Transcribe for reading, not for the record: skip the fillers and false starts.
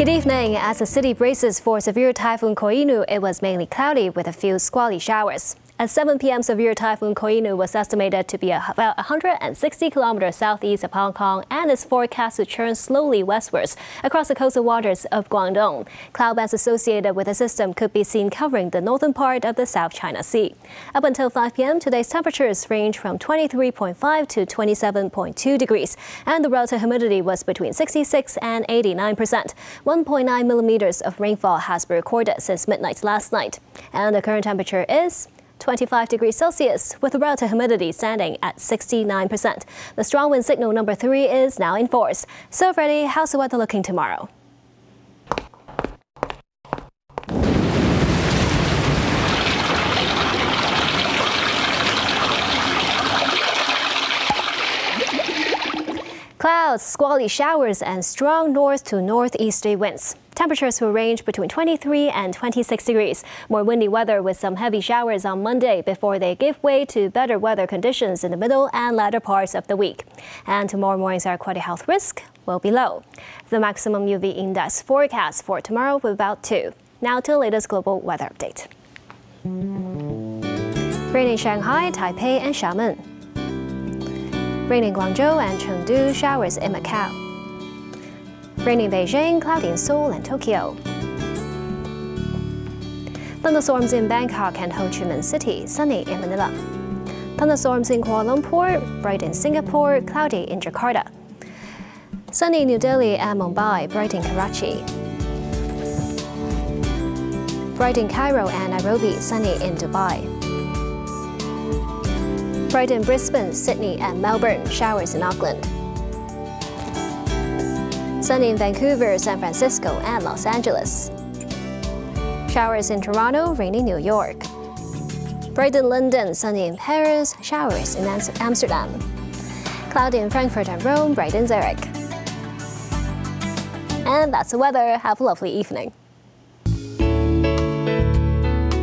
Good evening. As the city braces for severe Typhoon Koinu, it was mainly cloudy with a few squally showers. At 7 p.m., severe Typhoon Koinu was estimated to be about 160 kilometers southeast of Hong Kong and is forecast to churn slowly westwards across the coastal waters of Guangdong. Cloud bands associated with the system could be seen covering the northern part of the South China Sea. Up until 5 p.m., today's temperatures range from 23.5 to 27.2 degrees, and the relative humidity was between 66 and 89%. 1.9 millimeters of rainfall has been recorded since midnight last night, and the current temperature is 25 degrees Celsius, with the relative humidity standing at 69%. The strong wind signal number 3 is now in force. So, Freddie, how's the weather looking tomorrow? Clouds, squally showers, and strong north to northeasterly winds. Temperatures will range between 23 and 26 degrees. More windy weather with some heavy showers on Monday before they give way to better weather conditions in the middle and latter parts of the week. And tomorrow morning's air quality health risk will be low. The maximum UV index forecast for tomorrow will be about 2. Now to the latest global weather update. Rain in Shanghai, Taipei, and Xiamen. Rain in Guangzhou and Chengdu, showers in Macau. Rain in Beijing, cloudy in Seoul and Tokyo. Thunderstorms in Bangkok and Ho Chi Minh City, sunny in Manila. Thunderstorms in Kuala Lumpur, bright in Singapore, cloudy in Jakarta. Sunny in New Delhi and Mumbai, bright in Karachi. Bright in Cairo and Nairobi, sunny in Dubai. Bright in Brisbane, Sydney and Melbourne, showers in Auckland. Sunny in Vancouver, San Francisco and Los Angeles. Showers in Toronto, rainy in New York. Bright in London, sunny in Paris, showers in Amsterdam. Cloudy in Frankfurt and Rome, bright in Zurich. And that's the weather. Have a lovely evening.